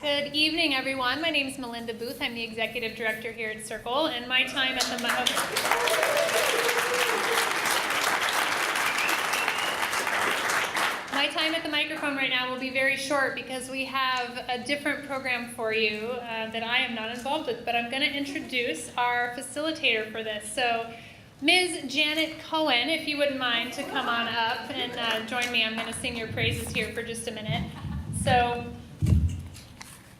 Good evening, everyone. My name is Melinda Booth. I'm the Executive Director here at SYRCL, and my time at the microphone right now will be very short because we have a different program for you that I am not involved with, but I'm going to introduce our facilitator for this. So, Ms. Janet Cohen, if you wouldn't mind to come on up and join me. I'm going to sing your praises here for just a minute. So,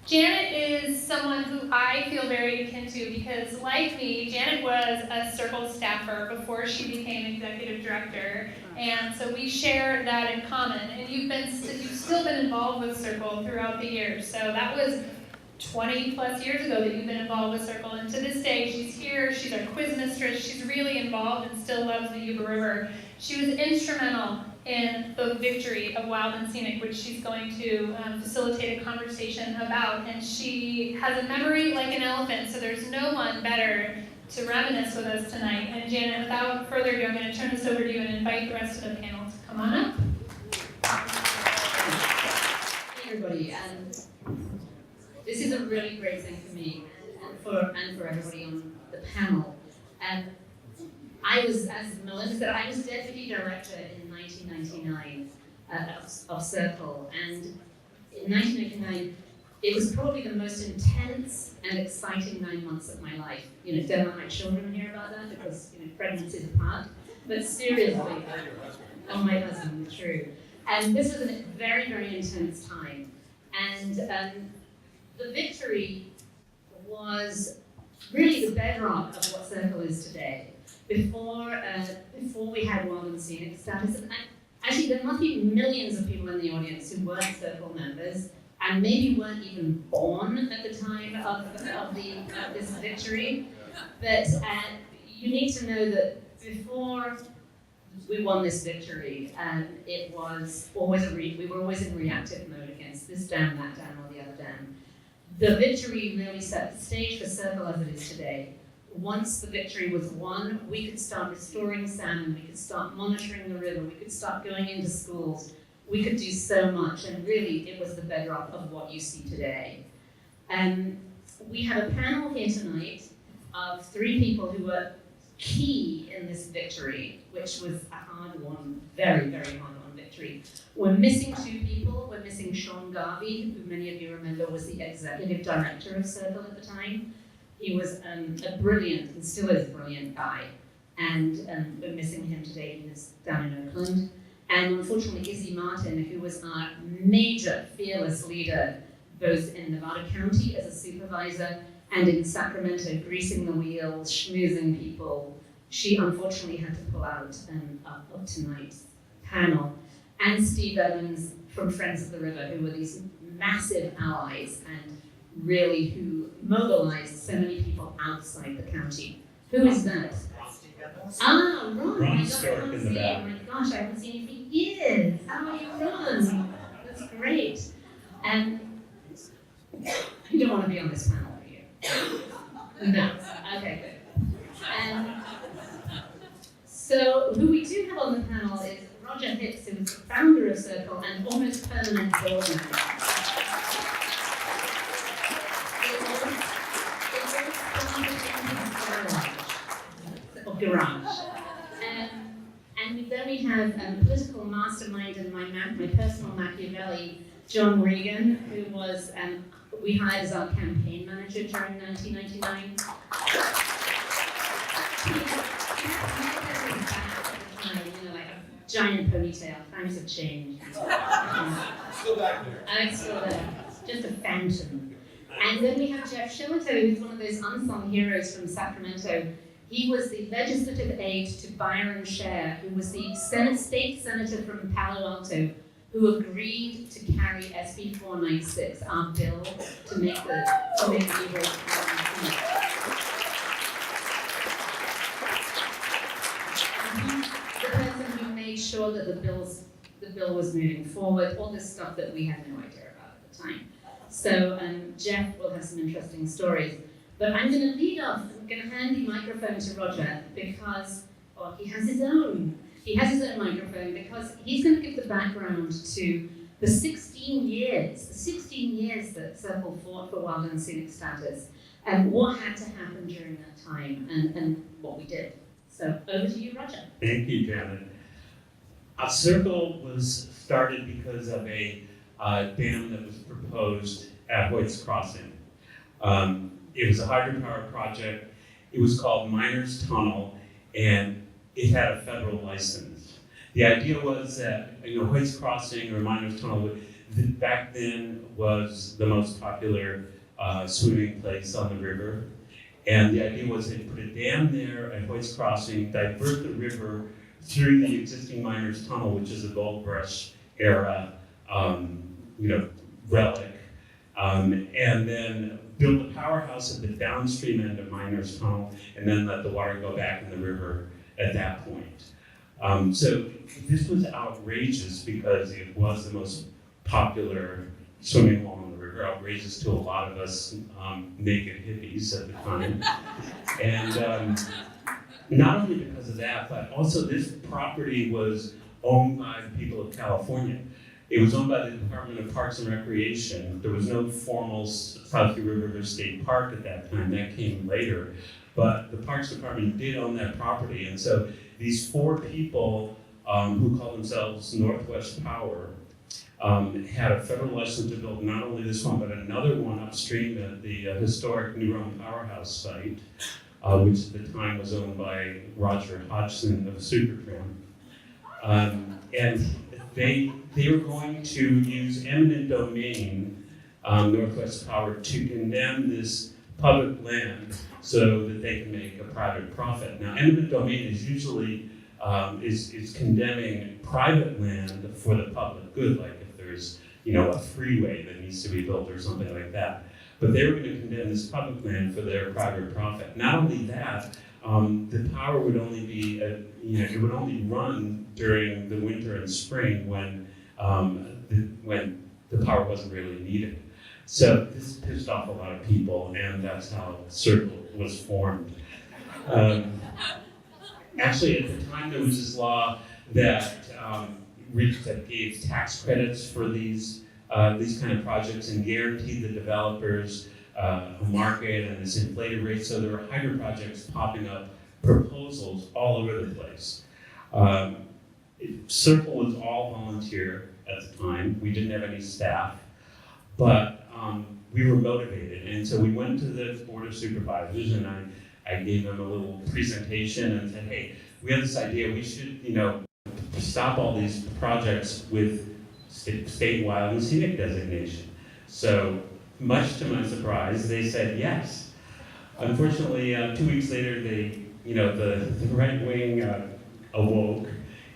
Janet is someone who I feel very akin to because, like me, Janet was a SYRCL staffer before she became executive director, and so we share that in common. And you've still been involved with SYRCL throughout the years. So that was 20 plus years ago that you've been involved with SYRCL, and to this day she's here. She's our quiz mistress. She's really involved and still loves the Yuba River. She was instrumental in the victory of Wild and Scenic, which she's going to facilitate a conversation about. And she has a memory like an elephant, so there's no one better to reminisce with us tonight. And Janet, without further ado, I'm going to turn this over to you and invite the rest of the panel to come on up. Hey everybody, this is a really great thing for me and for everybody on the panel. I was, as Melinda said, I was deputy director in 1999 of SYRCL, and in 1999 it was probably the most intense and exciting 9 months of my life. You know, don't let my children hear about that because pregnancy is a part. But seriously, oh my husband, true. And this was a very, very intense time, and the victory was really the bedrock of what SYRCL is today. Before we had Wild and Scenic status, and actually there must be millions of people in the audience who weren't SYRCL members and maybe weren't even born at the time of this victory. But you need to know that before we won this victory, it was always we were always in reactive mode against this dam, that dam, or the other dam. The victory really set the stage for SYRCL as it is today. Once the victory was won, we could start restoring salmon, we could start monitoring the river, we could start going into schools, we could do so much, and really it was the bedrock of what you see today. We have a panel here tonight of 3 people who were key in this victory, which was a hard one, very, very hard one victory. We're missing 2 people. We're missing Sean Garvey, who many of you remember was the executive director of SYRCL at the time. He was a brilliant, and still is a brilliant guy, and we're missing him today. He lives down in Oakland. And unfortunately, Izzy Martin, who was our major fearless leader, both in Nevada County as a supervisor and in Sacramento, greasing the wheels, schmoozing people. She unfortunately had to pull out of tonight's panel. And Steve Evans from Friends of the River, who were these massive allies and really who mobilized so many people outside the county. Who is that? Ah, Ron. Ron's stark in the back. Oh my gosh, I haven't seen you for years. How are you, Ron? That's great. And you don't want to be on this panel, do you? No. Okay, good. So who we do have on the panel is Roger Hicks, who is the founder of SYRCL and almost permanent board member. Garage. And then we have political mastermind and my personal Machiavelli, John Regan, who was we hired as our campaign manager during 1999. Like a giant ponytail. Times have changed. Still back there. It's still there. Just a phantom. And then we have Jeff Shellito, who's one of those unsung heroes from Sacramento. He was the legislative aide to Byron Scher, who was the state senator from Palo Alto, who agreed to carry SB 496, our bill to make the e-rate. The person who made sure that the bill was moving forward, all this stuff that we had no idea about at the time. So Jeff will have some interesting stories. But I'm going to lead off. I'm going to hand the microphone to Roger because he has his own. He has his own microphone because he's going to give the background to the 16 years that SYRCL fought for wild and scenic status, and what had to happen during that time, and what we did. So over to you, Roger. Thank you, Janet. SYRCL was started because of a dam that was proposed at Hoyt's Crossing. It was a hydropower project. It was called Miners Tunnel, and it had a federal license. The idea was that Hoyt's Crossing or Miners Tunnel back then was the most popular swimming place on the river. And the idea was they'd put a dam there at Hoyt's Crossing, divert the river through the existing Miners Tunnel, which is a gold rush era relic, and then build a powerhouse at the downstream end of Miners Tunnel, and then let the water go back in the river at that point. So this was outrageous because it was the most popular swimming hole on the river, outrageous to a lot of us naked hippies at the time. And not only because of that, but also this property was owned by the people of California. It was owned by the Department of Parks and Recreation. There was no formal South Yuba River State Park at that time. That came later. But the Parks Department did own that property. And so these four people who call themselves Northwest Power had a federal license to build not only this one, but another one upstream at the historic New Rome Powerhouse site, which at the time was owned by Roger Hodgson of SYRCL. And they were going to use eminent domain, Northwest Power, to condemn this public land so that they can make a private profit. Now, eminent domain is usually is condemning private land for the public good, like if there's a freeway that needs to be built or something like that. But they were going to condemn this public land for their private profit. Not only that, the power would only be, it would only run during the winter and spring when the power wasn't really needed. So this pissed off a lot of people, and that's how SYRCL was formed. Actually, at the time, there was this law that gave tax credits for these kind of projects and guaranteed the developers a market and this inflated rate. So there were hydro projects popping up, proposals all over the place. SYRCL was all volunteer at the time. We didn't have any staff, but we were motivated. And so we went to the Board of Supervisors, and I gave them a little presentation and said, hey, we have this idea. We should, stop all these projects with state wild and scenic designation. So much to my surprise, they said yes. Unfortunately, 2 weeks later, the right wing awoke,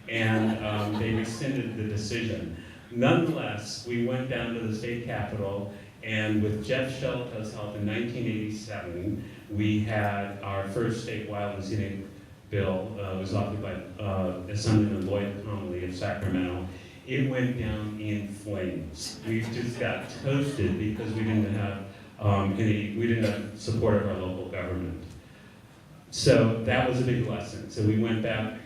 and they rescinded the decision. Nonetheless, we went down to the state capitol, and with Jeff Shellito's help in 1987, we had our first state wild and scenic bill. Was authored by Assemblyman Lloyd Connolly of Sacramento. It went down in flames. We just got toasted because we didn't have support of our local government. So that was a big lesson. So we went back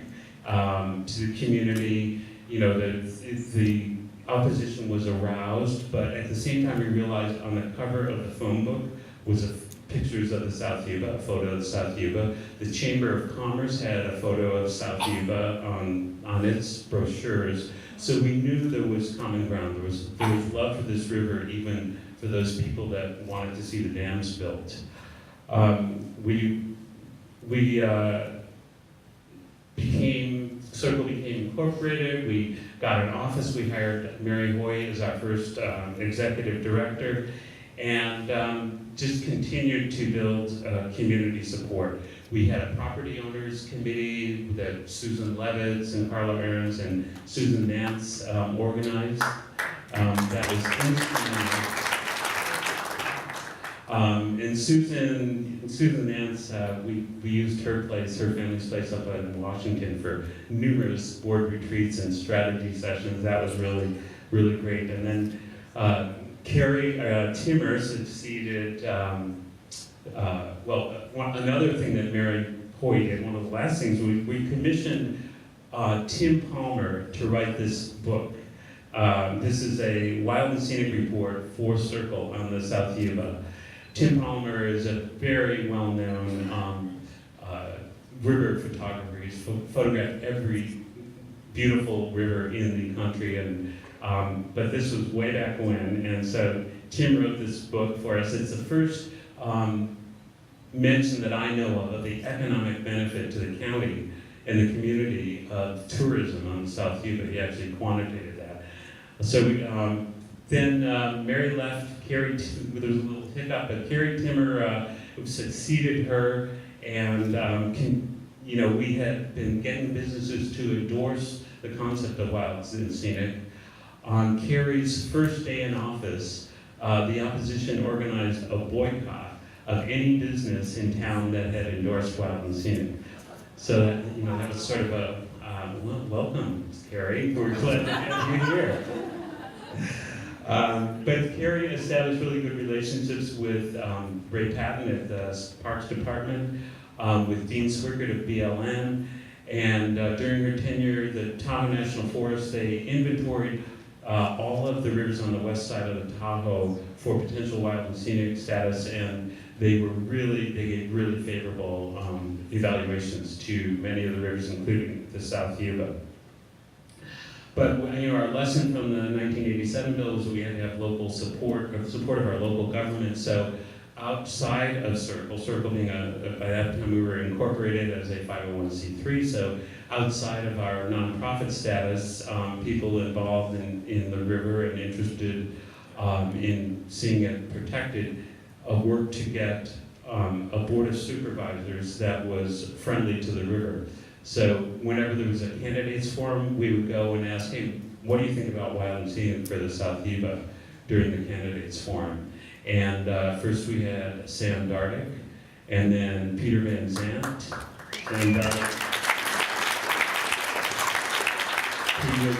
to the community. The opposition was aroused, but at the same time we realized on the cover of the phone book was pictures of the South Yuba, a photo of the South Yuba. The Chamber of Commerce had a photo of South Yuba on its brochures. So we knew there was common ground. There was love for this river, even for those people that wanted to see the dams built. SYRCL became incorporated. We got an office. We hired Mary Hoy as our first executive director, and just continued to build community support. We had a property owners committee that Susan Levitz and Carla Ahrens and Susan Nance organized. That was instrumental. And Susan Nance, we used her family's place up in Washington for numerous board retreats and strategy sessions. That was really, really great. And then Carrie Timmer succeeded, another thing that Mary Hoy did, one of the last things, we commissioned Tim Palmer to write this book. This is a wild and scenic report for SYRCL on the South Yuba. Tim Palmer is a very well-known river photographer. He's photographed every beautiful river in the country, and but this was way back when, and so Tim wrote this book for us. It's the first mention that I know of the economic benefit to the county and the community of tourism on the South Yuba. He actually quantitated that. So then Mary left. There was a little hiccup, but Carrie Timmer succeeded her, and we had been getting businesses to endorse the concept of wild and scenic. On Carrie's first day in office, the opposition organized a boycott of any business in town that had endorsed wild and scenic. So that was sort of a welcome, Carrie. We're glad to have you here. But Carrie established really good relationships with Ray Patton at the Parks Department, with Dean Swickert of BLM, and during her tenure, the Tahoe National Forest, they inventoried all of the rivers on the west side of the Tahoe for potential wild and scenic status, and they gave really favorable evaluations to many of the rivers, including the South Yuba. But our lesson from the 1987 bill was that we had to have local support, or support of our local government. So outside of SYRCL being by that time we were incorporated as a 501c3, so outside of our nonprofit status, people involved in the river and interested in seeing it protected worked to get a board of supervisors that was friendly to the river. So whenever there was a candidates forum, we would go and ask, hey, what do you think about wild and scenic for the South Yuba during the candidates forum? And first we had Sam Dardick, and then Peter Van Zandt. And he was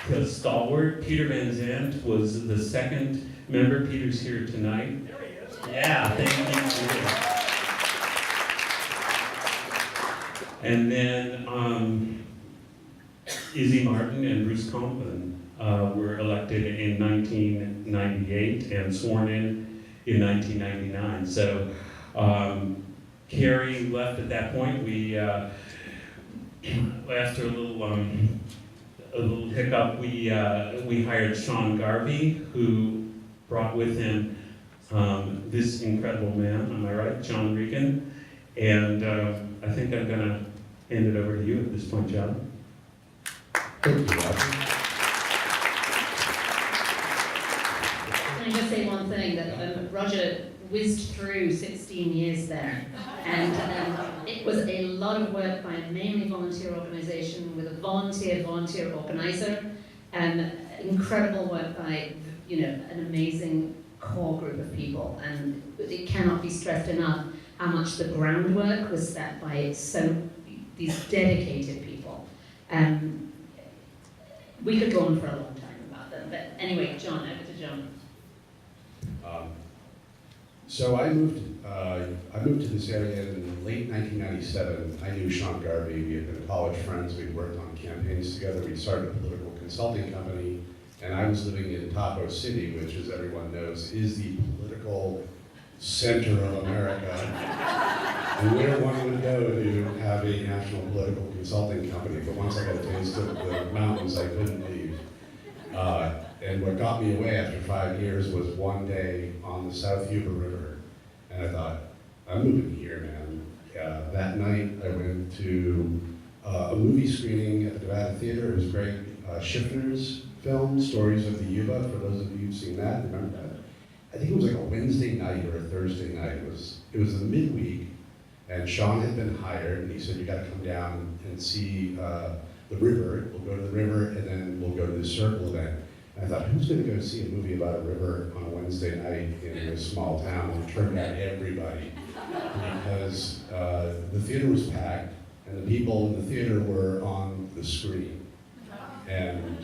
the stalwart. Peter Van Zandt was the second member. Peter's here tonight. There he is. Yeah, thank you. And then Izzy Martin and Bruce Compton were elected in 1998 and sworn in 1999. So Carrie left at that point. We, after a little hiccup, we hired Sean Garvey, who brought with him this incredible man, am I right, John Regan? And I think I'm gonna hand it over to you at this point, John. Thank you, Roger. Can I just say one thing, that Roger whizzed through 16 years there, and it was a lot of work by a mainly volunteer organisation with a volunteer organiser, and incredible work by an amazing core group of people, and it cannot be stressed enough how much the groundwork was set by these dedicated people. We could go on for a long time about them, but anyway, John, over to John. So I moved to this area in late 1997. I knew Sean Garvey. We had been college friends. We'd worked on campaigns together. We'd started a political consulting company, and I was living in Tahoe City, which, as everyone knows, is the political center of America, and where one would go to have a national political consulting company. But once I got a taste of the mountains, I couldn't leave. And what got me away after 5 years was one day on the South Yuba River, and I thought, I'm moving here, man. That night, I went to a movie screening at the Nevada Theater. It was Greg Schiffner's film, Stories of the Yuba. For those of you who've seen that, remember that? I think it was like a Wednesday night or a Thursday night. It was the midweek, and Sean had been hired, and he said, you gotta come down and see the river. We'll go to the river, and then we'll go to the SYRCL event. And I thought, who's gonna go see a movie about a river on a Wednesday night in a small town? And it turned out everybody, because the theater was packed, and the people in the theater were on the screen. And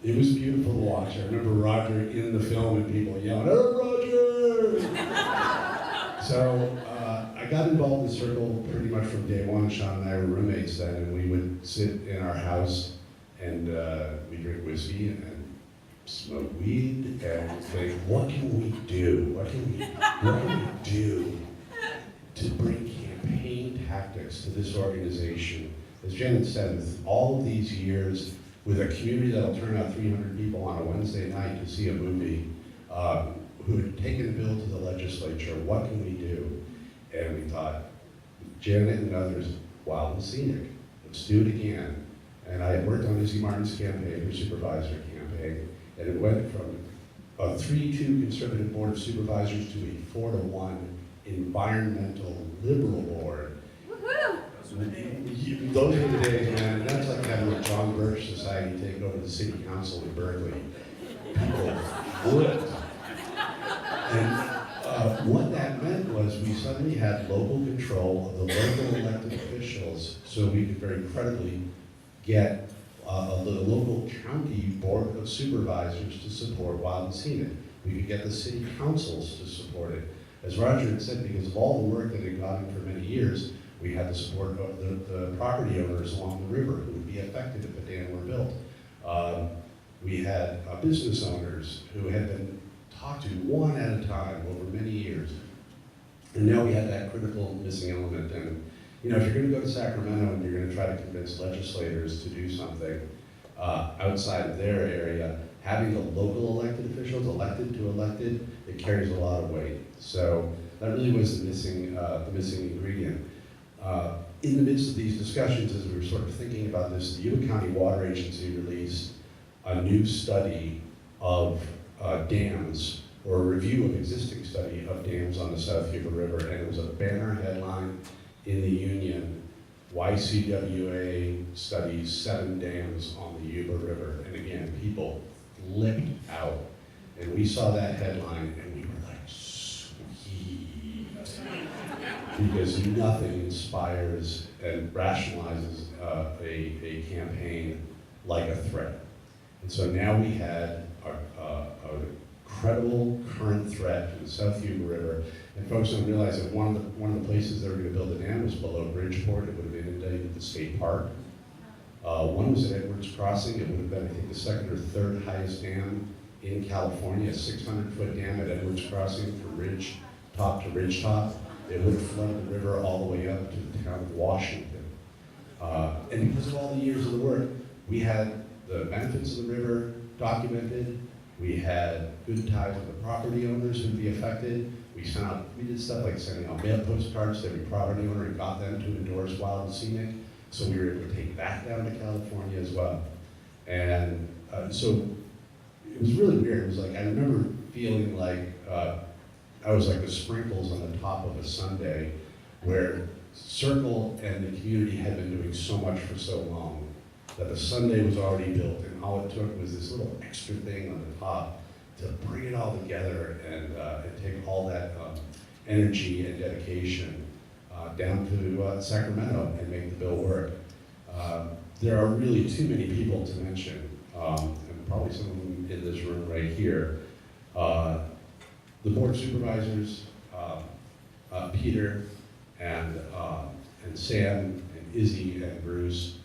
it was beautiful to watch. I remember Roger in the film and people yelling, "Oh, Roger!" So I got involved in SYRCL pretty much from day one. Sean and I were roommates then, and we would sit in our house And we drink whiskey and smoke weed and think, what can we do? What can we do to bring campaign tactics to this organization? As Janet said, with all of these years, with a community that'll turn out 300 people on a Wednesday night to see a movie, who had taken a bill to the legislature, what can we do? And we thought, Janet and others, Wild and Scenic, let's do it again. And I had worked on Izzy Martin's campaign, her supervisor campaign, and it went from a 3-2 conservative board of supervisors to a 4-1 environmental liberal board. Woohoo! Those were the days, man, and that's like having a John Birch Society take over the city council in Berkeley. People flipped. And what that meant was we suddenly had local control of the local elected officials, so we could very credibly get the local county board of supervisors to support Wild and Scenic. We could get the city councils to support it. As Roger had said, because of all the work that had gone in for many years, we had the support of the property owners along the river who would be affected if a dam were built. We had business owners who had been talked to one at a time over many years. And now we had that critical missing element. And you know, if you're going to go to Sacramento and you're going to try to convince legislators to do something outside of their area, having the local elected officials, elected to elected, it carries a lot of weight. So that really was the missing ingredient. In the midst of these discussions, as we were sort of thinking about this, the Yuba County Water Agency released a new study of dams, or a review of existing study of dams on the South Yuba River, and it was a banner headline in the Union: YCWA studies 7 dams on the Yuba River. And again, people flipped out. And we saw that headline and we were like, sweet. Because nothing inspires and rationalizes a campaign like a threat. And so now we had a credible current threat to the South Yuba River. And folks don't realize that one of the places they were going to build a dam was below Bridgeport. It would have inundated the state park. One was at Edwards Crossing. It would have been, I think, the 2nd or 3rd highest dam in California, a 600-foot dam at Edwards Crossing from ridge top to ridge top. It would have flooded the river all the way up to the town of Washington. And because of all the years of the work, we had the benefits of the river documented. We had good ties with the property owners who'd be affected. We did stuff like sending out mail postcards to every property owner and got them to endorse Wild and Scenic. So we were able to take that down to California as well. And so it was really weird. It was like, I remember feeling like I was like the sprinkles on the top of a sundae, where SYRCL and the community had been doing so much for so long that the sundae was already built, and all it took was this little extra thing on the top to bring it all together and take all that energy and dedication down to Sacramento and make the bill work. There are really too many people to mention, and probably some of them in this room right here. The board of supervisors, Peter and Sam and Izzy and Bruce,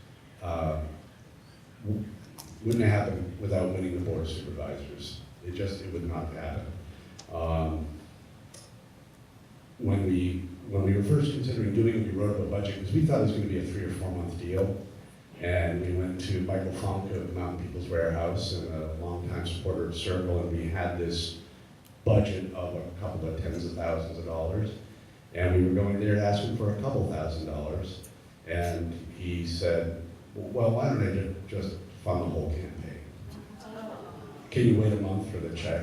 wouldn't have happened without winning the board of supervisors. It would not happen. When we were first considering doing it, we wrote up a budget because we thought it was going to be a 3 or 4 month deal. And we went to Michael Funk of Mountain People's Warehouse and a longtime supporter of SYRCL, and we had this budget of a couple of tens of thousands of dollars. And we were going there to ask him for a couple $1,000s. And he said, well, why don't I just fund the whole campaign? Can you wait a month for the check?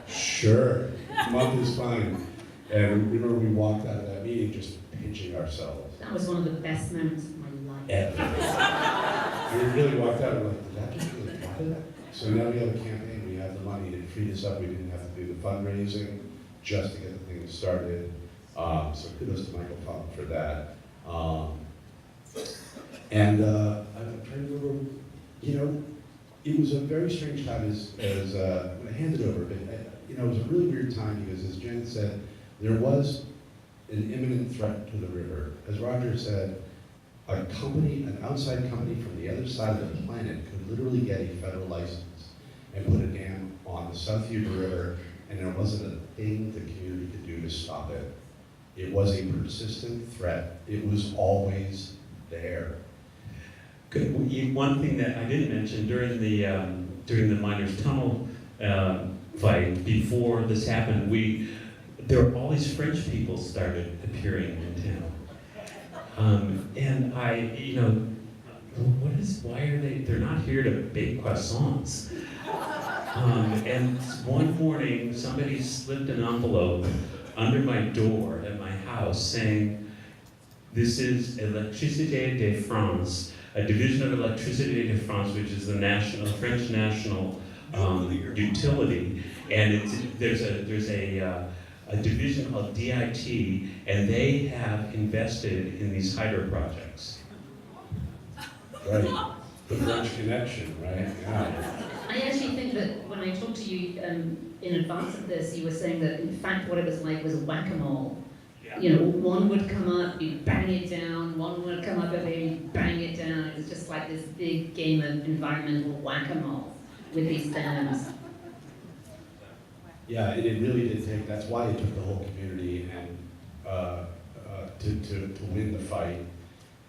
Sure, a month is fine. And remember, we walked out of that meeting just pinching ourselves. That was one of the best moments of my life. Ever. And we really walked out and like, did that just really happen? So now we have a campaign, we have the money, it freed us up, we didn't have to do the fundraising just to get the thing started. So kudos to Michael Funk for that. And I'm trying to remember, you know, it was a very strange time as when I handed over, but you know, it was a really weird time because, as Jen said, there was an imminent threat to the river. As Roger said, a company, an outside company from the other side of the planet could literally get a federal license and put a dam on the South Yuba River, and there wasn't a thing the community could do to stop it. It was a persistent threat. It was always there. Good. One thing that I didn't mention during the miners' tunnel fight, before this happened, there were all these French people started appearing in town, and why are they're not here to bake croissants. And one morning, somebody slipped an envelope under my door at my house saying, "This is Électricité de France, a division of Électricité de France, which is the French national utility, and there's a division called DIT, and they have invested in these hydro projects." Right. The French connection, right? Yeah. I actually think that when I talked to you in advance of this, you were saying that in fact what it was like was whack-a-mole. Yeah. You know, one would come up, you'd bang it down, one would come up and you'd bang it down. It was just like this big game of environmental whack-a-mole with these dams. Yeah, and it really did take, that's why it took the whole community and to win the fight.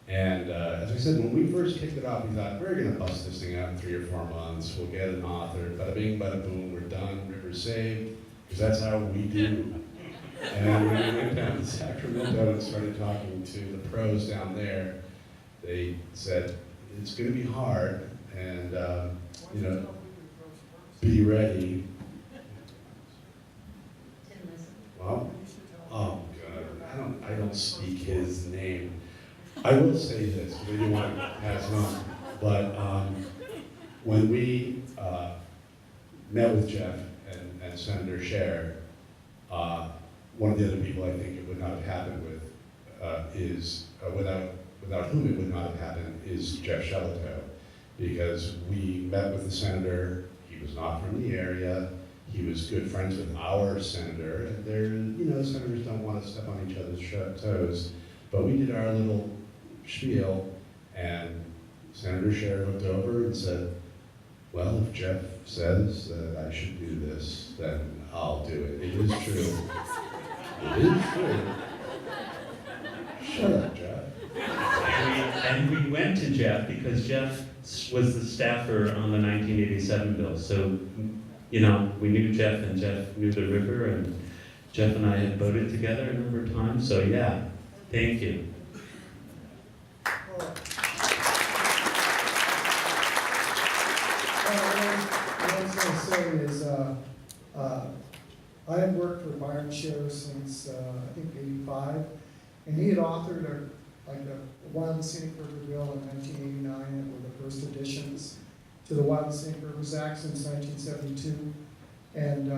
And as I said, when we first kicked it off, we thought, we're gonna bust this thing out in 3 or 4 months, we'll get an author, bada bing, bada boom, we're done, river saved, because that's how we do. And when we went down to Sacramento and started talking to the pros down there, they said, it's gonna be hard, and be ready. Well, oh God, I don't speak his name. I will say this, we do want to pass it on, but when we met with Jeff and Senator Scher, one of the other people I think it would not have happened with without whom it would not have happened is Jeff Shellito, because we met with the senator. He was not from the area. He was good friends with our senator, and senators don't want to step on each other's toes. But we did our little spiel, and Senator Scher looked over and said, well, if Jeff says that I should do this, then I'll do it. It is true. It is true. Shut up, Jeff. And we went to Jeff because Jeff was the staffer on the 1987 bill. So, we knew Jeff, and Jeff knew the river, and Jeff and I had voted together a number of times. So yeah, thank you. What I was going to say is, I had worked for Byron Scher since, I think, '85, and he had authored a Wild and Scenic River Bill in 1989 that were the first additions to the Wild and Scenic Rivers Act since 1972. And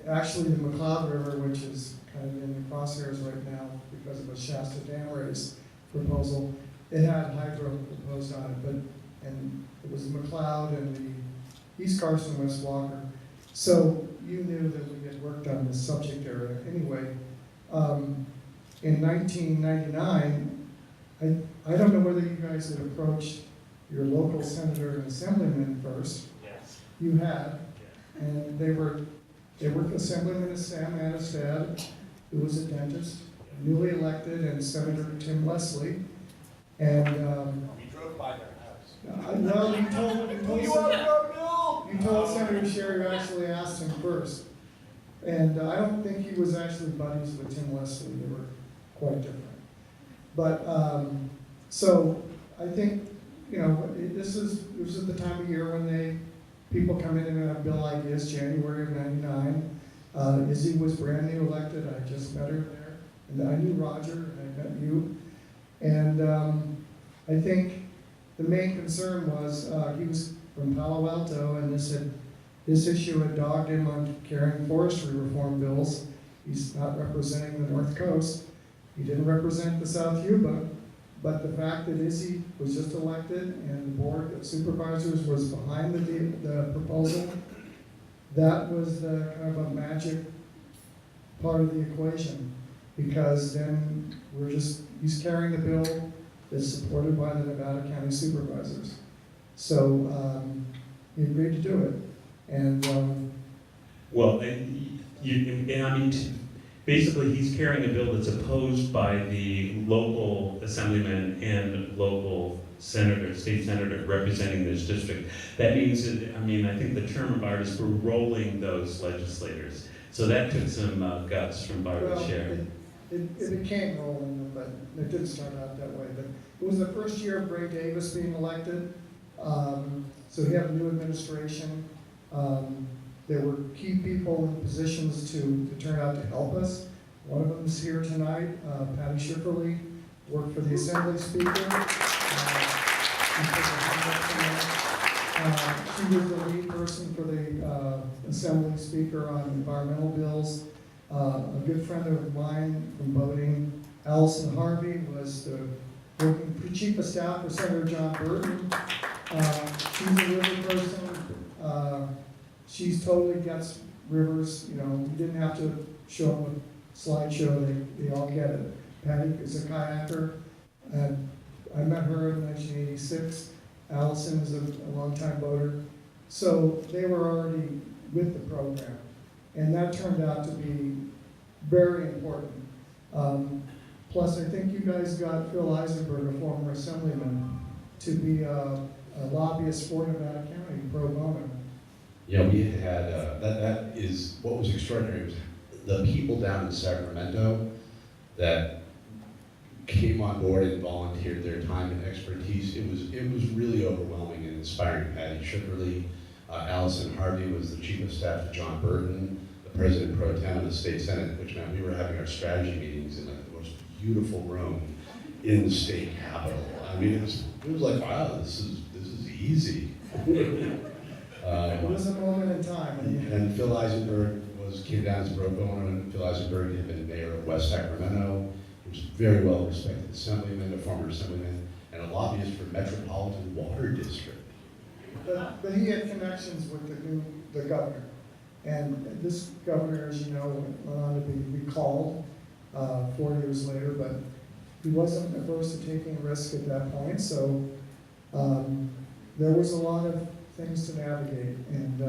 actually the McLeod River, which is kind of in the crosshairs right now because of a Shasta Dam raise proposal, it had hydro proposed on it, and it was McLeod and the East Carson, West Walker. So you knew that we had worked on this subject area. Anyway, in 1999, I don't know whether you guys had approached your local senator and assemblyman first. Yes. You had, and they were Assemblyman Sam Anastad, who was a dentist, newly elected, and Senator Tim Leslie. And We drove by their house. well, you told Senator Scher you actually asked him first. And I don't think he was actually buddies with Tim Leslie. They were quite different. But so I think this was at the time of year when people come in and have bill ideas. January of '99. Izzy was brand new elected. I just met her there, and I knew Roger, and I met you. And I think the main concern was he was from Palo Alto, and this issue had dogged him on carrying forestry reform bills. He's not representing the North Coast. He didn't represent the South Yuba, but the fact that Izzy was just elected and the board of supervisors was behind the proposal, that was the kind of a magic part of the equation, because then we're just he's carrying the bill that's supported by the Nevada County Supervisors. So he agreed to do it. And Well, and I mean, basically, he's carrying a bill that's opposed by the local assemblyman and local senator, state senator representing this district. That means, I mean, I think the term of art is for rolling those legislators. So that took some guts from Barbara well, Sher. it became rolling, but it didn't start out that way. But it was the first year of Ray Davis being elected. So we have a new administration. There were key people in positions to turn out to help us. One of them is here tonight, Patty Schifferle, worked for the Assembly Speaker. She was the lead person for the Assembly Speaker on environmental bills. A good friend of mine from voting, Allison Harvey, was the working chief of staff for Senator John Burton. She's a river person. She's totally gets rivers. You know, you didn't have to show them a slideshow. They all get it. Patty is a kayaker. I met her in 1986. Allison is a longtime voter. So they were already with the program. And that turned out to be very important. Plus, I think you guys got Phil Eisenberg, a former assemblyman, to be a lobbyist for Nevada County, pro bono. Yeah, we had, that is, what was extraordinary was the people down in Sacramento that came on board and volunteered their time and expertise. It was really overwhelming and inspiring. Patty Schifferle, Allison Harvey was the chief of staff to John Burton, the president pro tem of the state senate, which meant we were having our strategy meetings in like the most beautiful room in the state capitol. I mean, it was like, wow, this is easy. It was a moment in time. And Phil Eisenberg came down as pro bono, and Phil Eisenberg had been mayor of West Sacramento. He was a very well respected assemblyman, a former assemblyman, and a lobbyist for Metropolitan Water District. But he had connections with the governor. And this governor, as you know, went on to be recalled 4 years later, but he wasn't averse to taking risk at that point. So there was a lot of things to navigate. And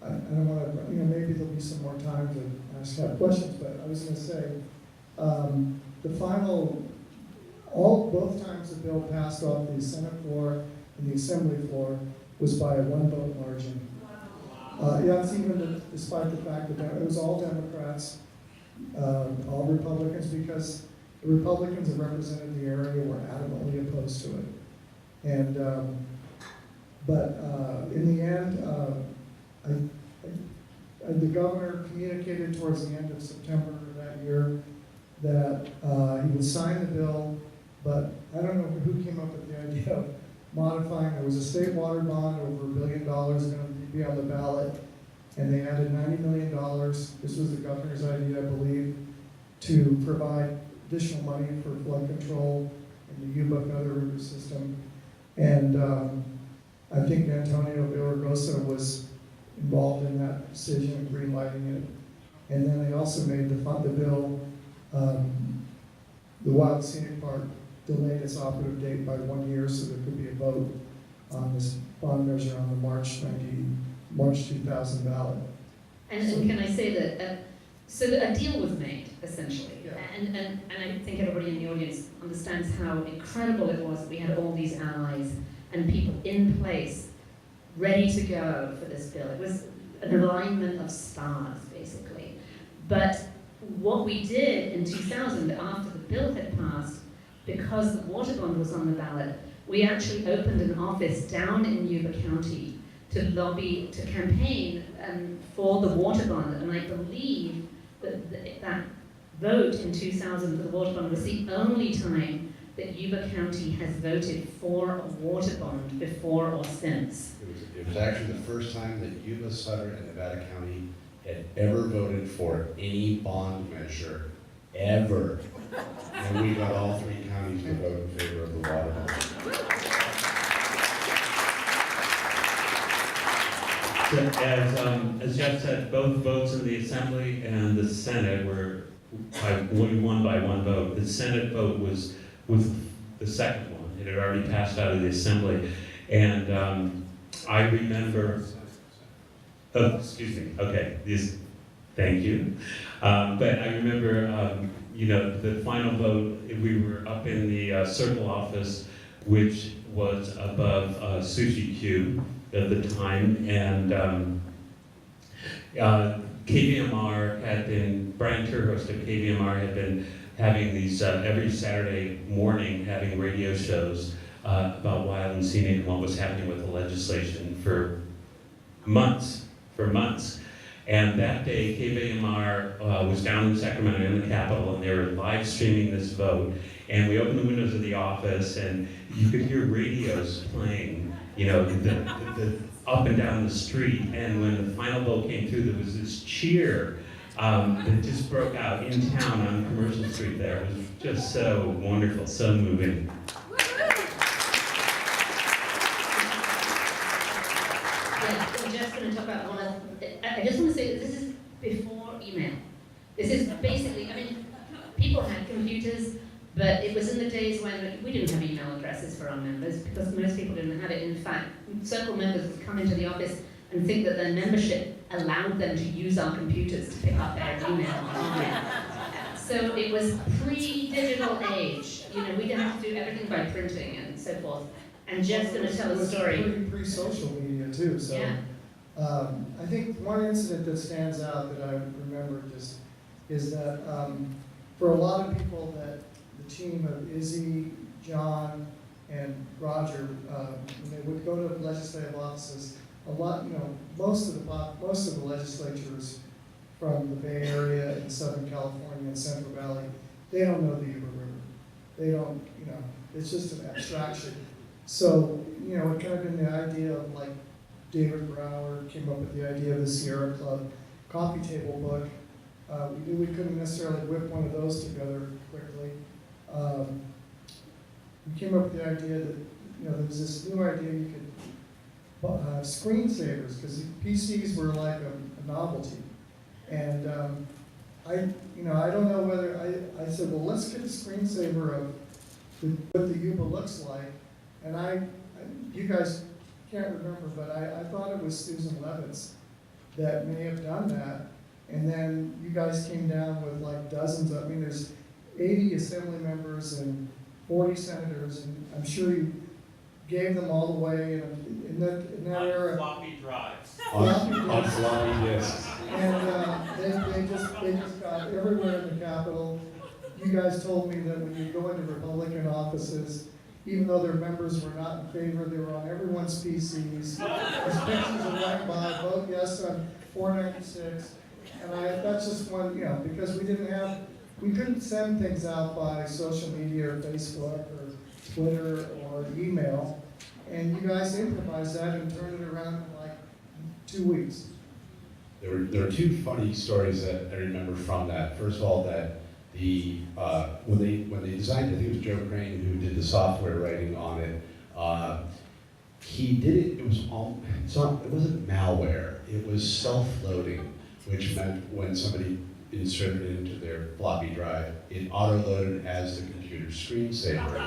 I don't want to, maybe there'll be some more time to ask that questions, but I was going to say, the final, both times the bill passed off the Senate floor and the Assembly floor was by a 1-vote margin. Yeah, it's even despite the fact that it was all Democrats, all Republicans, because the Republicans that represented the area were adamantly opposed to it. And, but in the end, the governor communicated towards the end of September of that year that he would sign the bill, but I don't know who came up with the idea of modifying. There was a state water bond over $1 billion going to be on the ballot, and they added $90 million. This was the governor's idea, I believe, to provide additional money for flood control in the Yuba other river system. And I think Antonio Villaraigosa was involved in that decision and greenlighting it. And then they also made the bill, the Wild Scenic Park delayed its operative date by 1 year so there could be a vote on this bond measure on the March 2000 ballot. And can I say that, so a deal was made, essentially. Yeah. And I think everybody in the audience understands how incredible it was that we had all these allies and people in place ready to go for this bill. It was an alignment of stars, basically. But what we did in 2000, after the bill had passed, because the water bond was on the ballot, we actually opened an office down in Yuba County to lobby, to campaign for the water bond. And I believe that that vote in 2000 for the water bond was the only time that Yuba County has voted for a water bond before or since. It was actually the first time that Yuba, Sutter, and Nevada County had ever voted for any bond measure, ever. And we got all 3 counties to vote in favor of the water bond. So as Jeff said, both votes in the Assembly and the Senate were we won by one vote. The Senate vote was the second one. It had already passed out of the Assembly. And I remember, oh, excuse me, okay, thank you. But I remember, the final vote, we were up in the SYRCL office, which was above Sushi Q at the time, and KVMR had been, Brian Turhost of KVMR had been having these, every Saturday morning, having radio shows about Wild and Scenic and what was happening with the legislation for months. And that day, KVMR was down in Sacramento in the Capitol, and they were live streaming this vote. And we opened the windows of the office, and you could hear radios playing, the up and down the street. And when the final vote came through, there was this cheer that just broke out in town on Commercial Street there. It was just so wonderful, so moving. I'm just going to talk about one of, I just want to say that this is before email. This is basically, people had computers, but it was in the days when we didn't have email addresses for our members because most people didn't have it. In fact, SYRCL members would come into the office and think that their membership allowed them to use our computers to pick up their email. So it was pre-digital age. We didn't have to do everything by printing and so forth. I'm just going to tell a story. It was pre-social media too, so. Yeah. I think one incident that stands out that I remember just is that for a lot of people that the team of Izzy, John, and Roger, when they would go to legislative offices, most of the legislatures from the Bay Area and Southern California and Central Valley, they don't know the Yuba River. They don't, it's just an abstraction. So, it kind of been the idea of like David Brower came up with the idea of the Sierra Club coffee table book. We knew we couldn't necessarily whip one of those together quickly. We came up with the idea that, there was this new idea you could screensavers, because PCs were like a novelty. And I don't know whether, I said, well, let's get a screensaver of what the Yuba looks like. And you guys can't remember, but I thought it was Susan Levitz that may have done that. And then you guys came down with like dozens of, there's 80 assembly members and 40 senators, and I'm sure you gave them all the way in that era. Floppy drives. On floppy disks. And they just got everywhere in the Capitol. You guys told me that when you go into Republican offices, even though their members were not in favor, they were on everyone's PCs. There's pictures of right by, vote yes on 496. And that's just one, because we couldn't send things out by social media or Facebook or Twitter or email. And you guys improvised that and turned it around in like 2 weeks. There are two funny stories that I remember from that. First of all, that when they designed it, I think it was Joe Crane who did the software writing on it. He did it. It wasn't malware. It was self-loading, which meant when somebody inserted it into their floppy drive, it auto-loaded as the computer screensaver.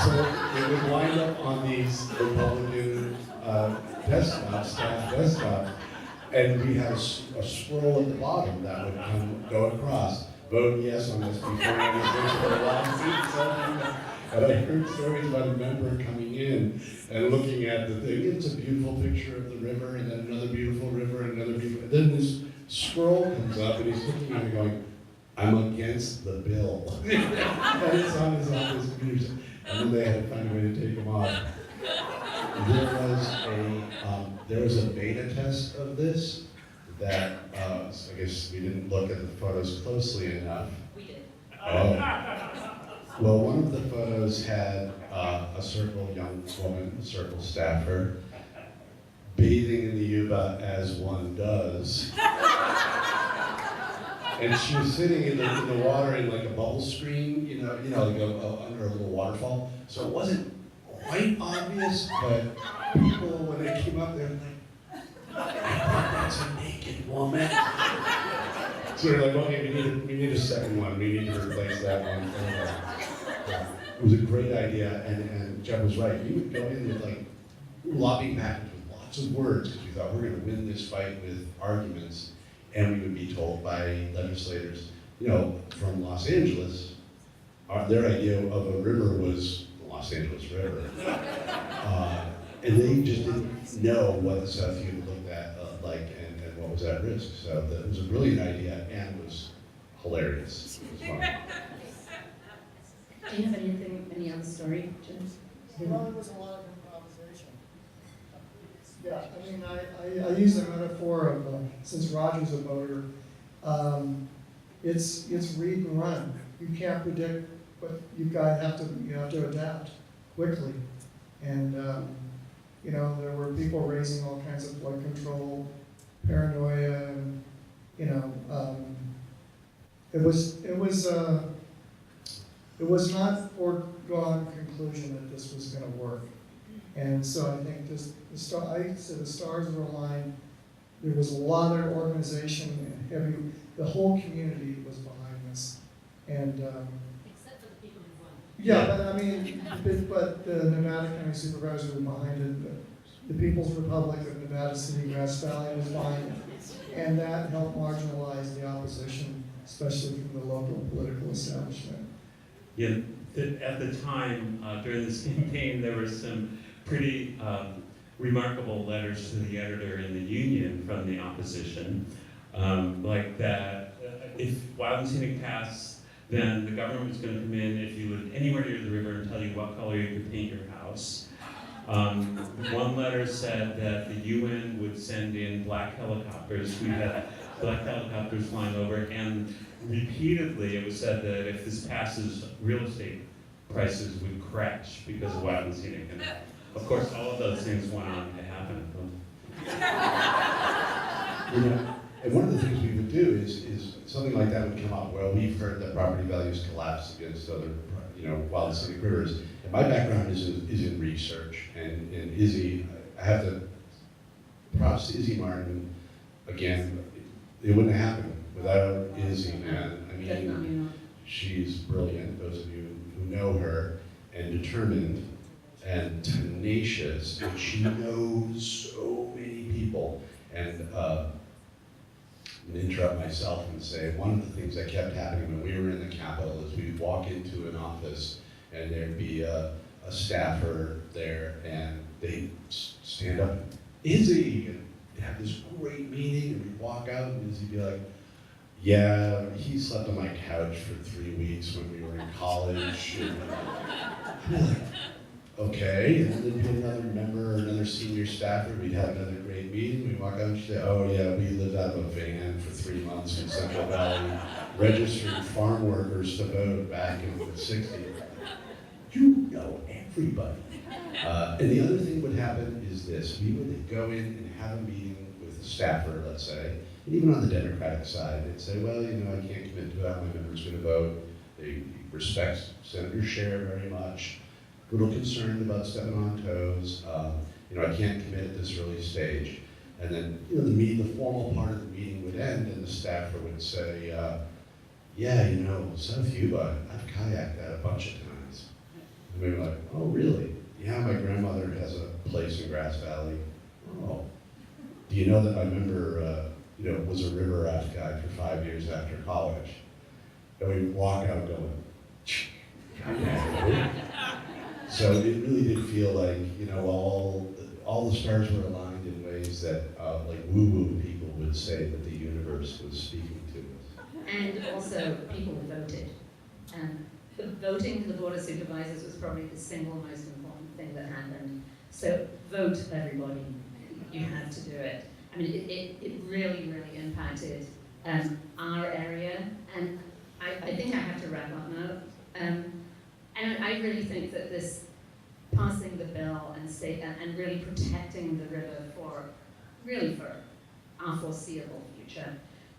So it would wind up on these Republican desktops, staff desktops, and we had a scroll at the bottom that would go across. Vote yes on this before I for a long seat. And I heard stories about a member coming in and looking at the thing. It's a beautiful picture of the river, and then another beautiful river, and another beautiful. And then this scroll comes up, and he's looking at it going, "I'm against the bill." And it's on his office computer. And then they had to find a way to take him off. There was a beta test of this that I guess we didn't look at the photos closely enough. We did. Oh. Well, one of the photos had a SYRCL young woman, a SYRCL staffer, bathing in the Yuba as one does. And she was sitting in the water in like a bubble screen, like under a little waterfall. So it wasn't quite obvious, but people, when they came up, they were like, "I think that's a naked woman." So we're like, okay, we need a second one. We need to replace that one. It was a great idea, and Jeff was right. We would go in with like lobbying package with lots of words because we thought we're going to win this fight with arguments, and we would be told by legislators, from Los Angeles, their idea of a river was the Los Angeles River, and they just didn't know what the South Yuba looked at like and what was at risk. So it was a brilliant idea and was hilarious. It was fun. Do you have any other story, Jim? Well, it was a lot of improvisation. Yeah, I mean, I use the metaphor of, since Roger's a voter, it's read and run. You can't predict, but you have to adapt quickly. And, there were people raising all kinds of flood control, paranoia, and, it was not foregone conclusion that this was going to work. And so I think the stars were aligned. There was a lot of organization and the whole community was behind this. And Except for the people who won. yeah, but I mean, but the Nevada County Supervisor was behind it. The People's Republic of Nevada City, Grass Valley was behind it. And that helped marginalize the opposition, especially from the local political establishment. Yeah, at the time, during this campaign, there were some pretty remarkable letters to the editor in the Union from the opposition, like that if Wild and Scenic passed, then the government was going to come in if you lived anywhere near the river and tell you what color you could paint your house. One letter said that the UN would send in black helicopters. We had black helicopters flying over, and repeatedly it was said that if this passes, real estate prices would crash because of Wild and Scenic. And of course, all of those things went on to happen. And one of the things we would do is something like that would come up. Well, we've heard that property values collapse against other, wild and scenic rivers. And my background is in research. And Izzy, I have to props to Izzy Martin. Again, it wouldn't have happened without Izzy, man. I mean, she's brilliant. Those of you who know her, and determined and tenacious, and she knows so many people. And I'm going to interrupt myself and say one of the things that kept happening when we were in the Capitol is we'd walk into an office and there'd be a staffer there and they'd stand up, Izzy, and have this great meeting, and we'd walk out and Izzy'd be like, yeah, he slept on my couch for 3 weeks when we were in college. And I'd be like, okay, and then there'd be another member or another senior staffer, we'd have another great meeting, we'd walk out and she'd say, oh yeah, we lived out of a van for 3 months in Central Valley, registered farm workers to vote back in the 60s. You know everybody. And the other thing would happen is this, we would go in and have a meeting with a staffer, let's say, and even on the Democratic side, they'd say, well, I can't commit to how my member's gonna vote. They respect Senator Scher very much. A little concerned about stepping on toes. I can't commit at this early stage. And then, the formal part of the meeting would end, and the staffer would say, yeah, South Yuba, I've kayaked that a bunch of times. And we were like, oh, really? Yeah, my grandmother has a place in Grass Valley. Oh. Do you know that my member, was a river raft guide for 5 years after college? And we walk out going, so it really did feel like, all the stars were aligned in ways that, like woo-woo people would say that the universe was speaking to us. And also, people voted. The voting for the Board of Supervisors was probably the single most important thing that happened. So vote, everybody. You had to do it. I mean, it really, really impacted our area. And I think I have to wrap up now. And I really think that this passing the bill and really protecting the river for our foreseeable future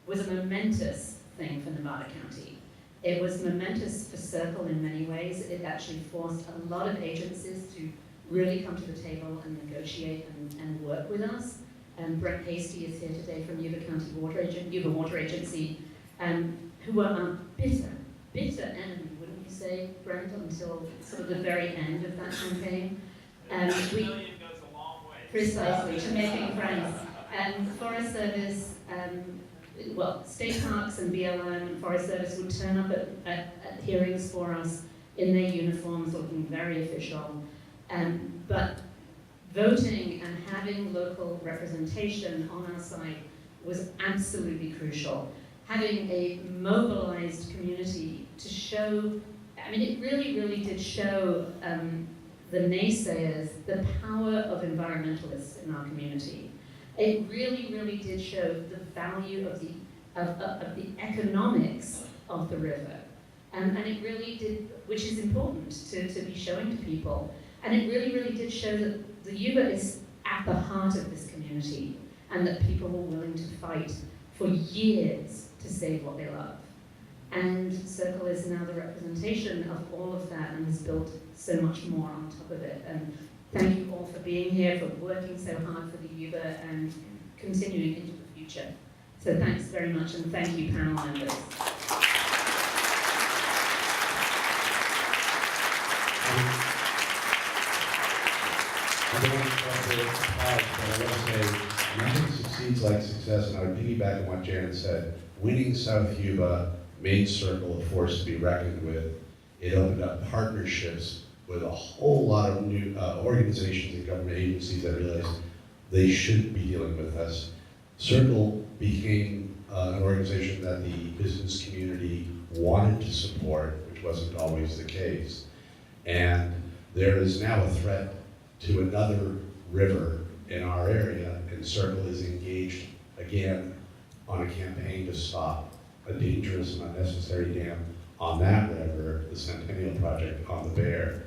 was a momentous thing for Nevada County. It was momentous for SYRCL in many ways. It actually forced a lot of agencies to really come to the table and negotiate and work with us. Brent Hasty is here today from Yuba County Water Agency. who were our bitter enemy, wouldn't you say, Brent, until sort of the very end of that campaign. We Goes a long way. precisely to making friends. Forest Service, state parks and BLM and Forest Service would turn up at hearings for us in their uniforms, looking very official. But voting and having local representation on our side was absolutely crucial. Having a mobilized community to show, I mean, it really did show the naysayers the power of environmentalists in our community. It really did show the value of the economics of the river. And it really did, which is important to be showing to people. And it really did show that the Yuba is at the heart of this community and that people were willing to fight for years to save what they love. And SYRCL is now the representation of all of that and has built so much more on top of it. And thank you all for being here, for working so hard for the Yuba and continuing into the future. So thanks very much, and thank you, panel members. I don't want to talk about applause, but I want to say nothing succeeds like success, and I would piggyback on what Janet said. Winning South Yuba made SYRCL a force to be reckoned with. It opened up partnerships with a whole lot of new organizations and government agencies that realized they shouldn't be dealing with us. SYRCL became an organization that the business community wanted to support, which wasn't always the case. And there is now a threat to another river in our area, and SYRCL is engaged again on a campaign to stop a dangerous and unnecessary dam on that river, the Centennial Project on the Bear.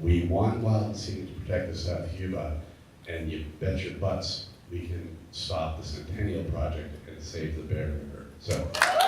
We want Wild and Scenic to protect the South Yuba, and you bet your butts we can stop the Centennial Project and save the Bear River. So.